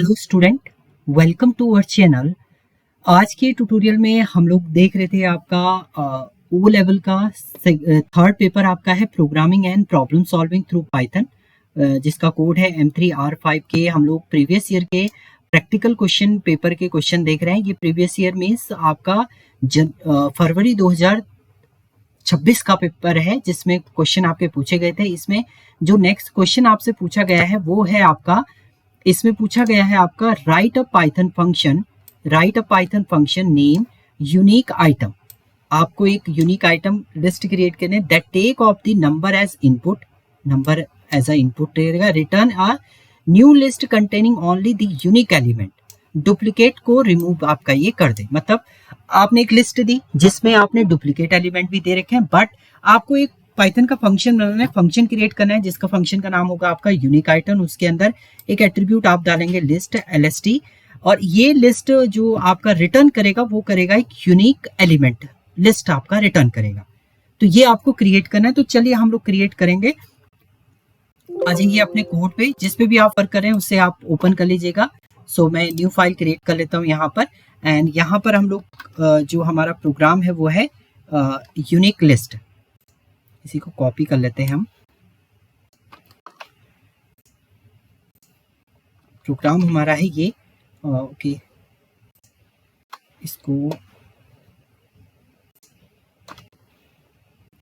Hello student, welcome to our channel. आज के tutorial में हम लोग देख रहे थे आपका ओ लेवल का थर्ड पेपर आपका है programming and problem solving through Python, जिसका कोड है M3R5 के। हम लोग प्रीवियस ईयर के प्रैक्टिकल क्वेश्चन पेपर के क्वेश्चन देख रहे हैं। ये प्रीवियस ईयर मीन्स आपका फरवरी 2026 का पेपर है, जिसमें क्वेश्चन आपके पूछे गए थे। इसमें जो नेक्स्ट क्वेश्चन आपसे पूछा गया है वो है आपका, इसमें पूछा गया है आपका write a Python function name unique item. आपको एक यूनिक आइटम लिस्ट क्रिएट करने that take off the number as input, number as a input रहेगा। Return a new list containing only the unique element, duplicate को remove आपका ये कर दे। मतलब आपने एक लिस्ट दी जिसमें आपने डुप्लीकेट एलिमेंट भी दे रखे हैं, बट आपको एक पाइथन का फंक्शन बनाना है, फंक्शन क्रिएट करना है, जिसका फंक्शन का नाम होगा आपका यूनिक आइटम। उसके अंदर एक एट्रीब्यूट आप डालेंगे लिस्ट LST, और ये लिस्ट जो आपका रिटर्न करेगा वो करेगा एक यूनिक एलिमेंट लिस्ट आपका रिटर्न करेगा। तो ये आपको क्रिएट करना है। तो चलिए हम लोग क्रिएट करेंगे। आ जाइए अपने कोड पे, जिस पे भी आप वर्क कर रहे हैं उससे आप ओपन कर लीजिएगा। सो मैं न्यू फाइल क्रिएट कर लेता हूँ यहाँ पर, एंड यहाँ पर हम लोग जो हमारा प्रोग्राम है वो है यूनिक लिस्ट। इसी को कॉपी कर लेते हैं हम। प्रोग्राम हमारा है ये, ओके। इसको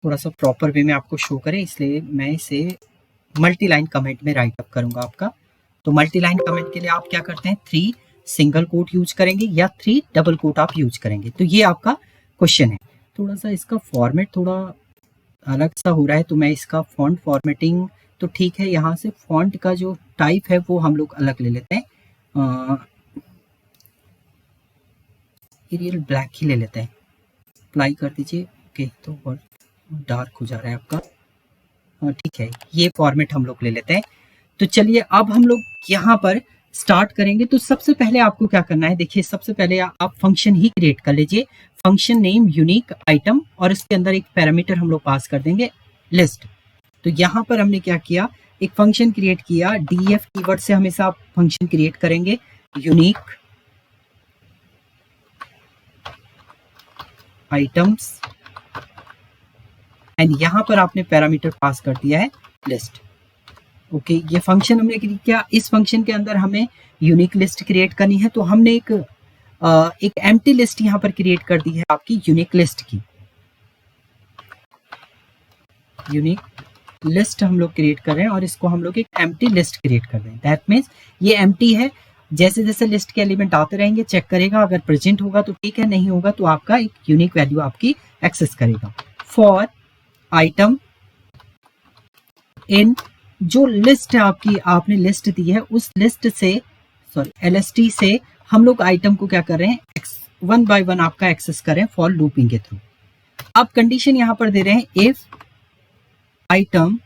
थोड़ा सा प्रॉपर वे में आपको शो करें, इसलिए मैं इसे मल्टी लाइन कमेंट में राइट अप करूंगा आपका। तो मल्टी लाइन कमेंट के लिए आप क्या करते हैं, 3 सिंगल कोट यूज करेंगे या 3 डबल कोट आप यूज करेंगे। तो ये आपका क्वेश्चन है। थोड़ा सा इसका फॉर्मेट थोड़ा अलग सा हो रहा है, तो मैं इसका फॉन्ट फॉर्मेटिंग तो ठीक है। यहाँ से फॉन्ट का जो टाइप है वो हम लोग अलग ले लेते हैं, एरियल ब्लैक ही ले लेते हैं। अप्लाई कर दीजिए। ओके, तो बहुत डार्क हो जा रहा है आपका। ठीक है, ये फॉर्मेट हम लोग ले लेते हैं। तो चलिए अब हम लोग यहाँ पर स्टार्ट करेंगे। तो सबसे पहले आपको क्या करना है, देखिए सबसे पहले आप फंक्शन ही क्रिएट कर लीजिए, फंक्शन नेम यूनिक आइटम, और इसके अंदर एक पैरामीटर हम लोग पास कर देंगे लिस्ट। तो यहाँ पर हमने क्या किया, एक फंक्शन क्रिएट किया। def कीवर्ड से हमेशा आप फंक्शन क्रिएट करेंगे, यूनिक आइटम्स, एंड यहाँ पर आपने पैरामीटर पास कर दिया है लिस्ट। ओके, ये फंक्शन हमने क्रिएट किया। इस फंक्शन के अंदर हमें यूनिक लिस्ट क्रिएट करनी है, तो हमने एक एम्प्टी लिस्ट यहाँ पर क्रिएट कर दी है आपकी यूनिक लिस्ट की। यूनिक लिस्ट हम लोग क्रिएट कर रहे हैं और इसको हम लोग एक एम्प्टी लिस्ट क्रिएट कर रहे हैं। दैट मीन्स ये एम्प्टी है। जैसे जैसे लिस्ट के एलिमेंट आते रहेंगे चेक करेगा, अगर प्रेजेंट होगा तो ठीक है, नहीं होगा तो आपका एक यूनिक वैल्यू आपकी एक्सेस करेगा। फॉर आइटम इन, जो लिस्ट है आपकी, आपने लिस्ट दी है, उस लिस्ट से LST से हम लोग आइटम को क्या कर रहे हैं, 1 by 1 आपका एक्सेस करें फॉर लूपिंग के थ्रू। अब कंडीशन यहां पर दे रहे हैं, इफ आइटम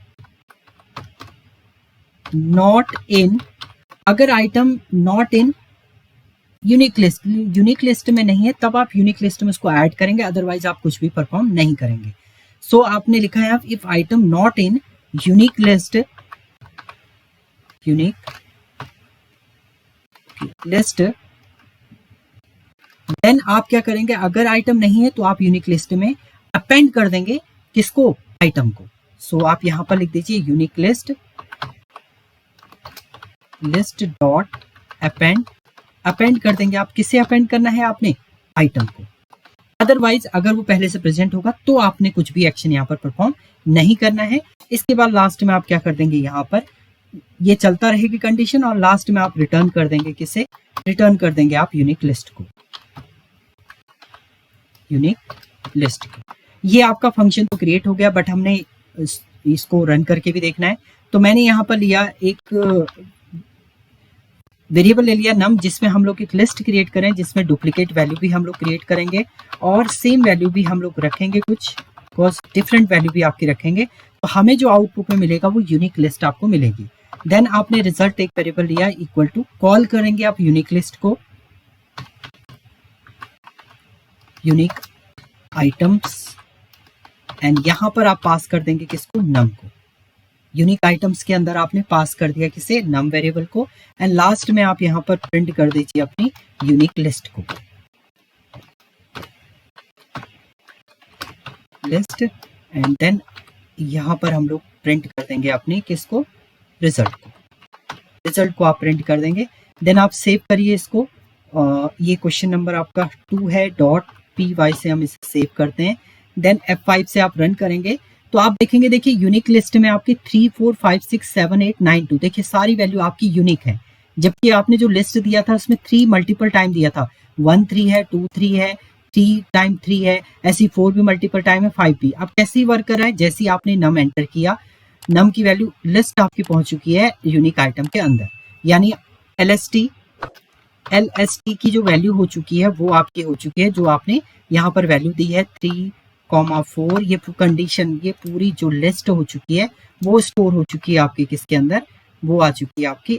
नॉट इन, अगर item not in unique list में नहीं है तब आप यूनिक लिस्ट में उसको ऐड करेंगे, अदरवाइज आप कुछ भी परफॉर्म नहीं करेंगे। सो आपने लिखा है if item not in unique list, then आप क्या करेंगे, अगर आइटम नहीं है तो आप यूनिक लिस्ट में अपेंड कर देंगे किसको, आइटम को। सो आप यहां पर लिख दीजिए यूनिक लिस्ट डॉट अपेंड कर देंगे। आप किसे अपेंड करना है, आपने आइटम को। अदरवाइज अगर वो पहले से प्रेजेंट होगा तो आपने कुछ भी एक्शन यहाँ पर परफॉर्म नहीं करना है। इसके बाद लास्ट में आप क्या कर देंगे, यहाँ पर ये चलता रहेगी कंडीशन, और लास्ट में आप रिटर्न कर देंगे किसे, रिटर्न कर देंगे आप यूनिक लिस्ट को, यूनिक लिस्ट को। ये आपका फंक्शन तो क्रिएट हो गया, बट हमने इसको रन करके भी देखना है। तो मैंने यहाँ पर लिया एक वेरिएबल ले लिया num, जिसमें हम लोग एक लिस्ट क्रिएट करें, जिसमें डुप्लीकेट वैल्यू भी हम लोग क्रिएट करेंगे और सेम वैल्यू भी हम लोग रखेंगे, कुछ डिफरेंट वैल्यू भी आपकी रखेंगे। तो हमें जो आउटपुट में मिलेगा वो यूनिक लिस्ट आपको मिलेगी। देन आपने रिजल्ट एक वेरिएबल लिया इक्वल टू, कॉल करेंगे आप यूनिक लिस्ट को, यूनिक आइटम्स, एंड यहां पर आप पास कर देंगे किसको, num को, यूनिक आइटम्स के अंदर आपने पास कर दिया किसे, नम वेरिएबल को, एंड लास्ट में आप यहाँ पर प्रिंट कर दीजिए अपनी यूनिक लिस्ट को, लिस्ट, एंड देन यहाँ पर हम लोग प्रिंट कर देंगे अपनी किसको, रिजल्ट को, रिजल्ट को आप प्रिंट कर देंगे। देन आप सेव करिए इसको, ये क्वेश्चन नंबर आपका 2 है, .py से हम इसे सेव करते हैं। देन F5 से आप रन करेंगे तो आप देखेंगे, देखिए यूनिक लिस्ट में आपकी 3 4 5 6 7 8 9 2, देखिए सारी वैल्यू आपकी यूनिक है, जबकि आपने जो लिस्ट दिया था उसमें 3 मल्टीपल टाइम दिया था, 1 3 है, 2 3 है, 3 टाइम 3 है, ऐसी 4 भी मल्टीपल टाइम है, 5 भी। अब कैसे वर्क कर रहा है, जैसे ही आपने नम एंटर किया, नम की वैल्यू लिस्ट आपकी पहुंच चुकी है यूनिक आइटम के अंदर, यानी LST की जो वैल्यू हो चुकी है वो आपकी हो चुकी है, जो आपने यहाँ पर वैल्यू दी है 3,4, ये कंडीशन, ये पूरी जो लिस्ट हो चुकी है वो स्टोर हो चुकी है आपकी किसके अंदर, वो आ चुकी है आपकी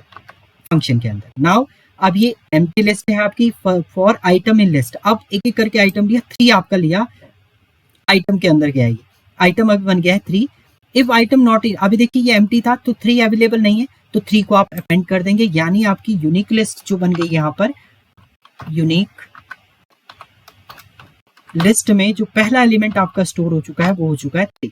फंक्शन के अंदर। नाउ अब ये एम्प्टी लिस्ट है आपकी फॉर आइटम इन लिस्ट, अब एक एक करके आइटम लिया, 3 आपका लिया, आइटम के अंदर गया, ये आइटम अभी बन गया है 3। इफ आइटम नॉट इन, अभी देखिए ये एम्प्टी था तो 3 अवेलेबल नहीं है, तो 3 को आप अपेंड कर देंगे, यानी आपकी यूनिक लिस्ट जो बन गई यहाँ पर, यूनिक लिस्ट में जो पहला एलिमेंट आपका स्टोर हो चुका है वो हो चुका है 3।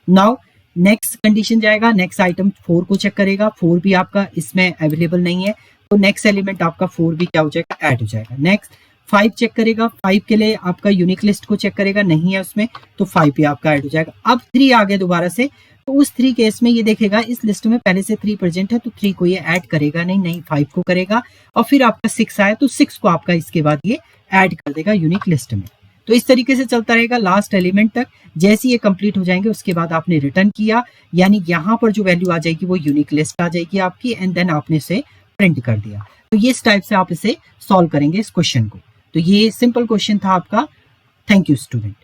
नाउ नेक्स्ट कंडीशन जाएगा, नेक्स्ट आइटम 4 को चेक करेगा, 4 भी आपका इसमें अवेलेबल नहीं है, तो नेक्स्ट एलिमेंट आपका 4 भी क्या हो जाएगा, ऐड हो जाएगा। नेक्स्ट 5 चेक करेगा, 5 के लिए आपका यूनिक लिस्ट को चेक करेगा, नहीं है उसमें, तो 5 भी आपका ऐड हो जाएगा। अब 3 आ गया दोबारा से, तो उस 3 केस में ये देखेगा इस लिस्ट में पहले से 3 प्रेजेंट है, तो 3 को ये ऐड करेगा नहीं, 5 को करेगा, और फिर आपका 6 आया तो 6 को आपका इसके बाद ये ऐड कर देगा यूनिक लिस्ट में। तो इस तरीके से चलता रहेगा लास्ट एलिमेंट तक। जैसे ये कंप्लीट हो जाएंगे उसके बाद आपने रिटर्न किया, यानी यहाँ पर जो वैल्यू आ जाएगी वो यूनिक लिस्ट आ जाएगी आपकी, एंड देन आपने इसे प्रिंट कर दिया। तो ये इस टाइप से आप इसे सॉल्व करेंगे इस क्वेश्चन को। तो ये सिंपल क्वेश्चन था आपका। Thank you student.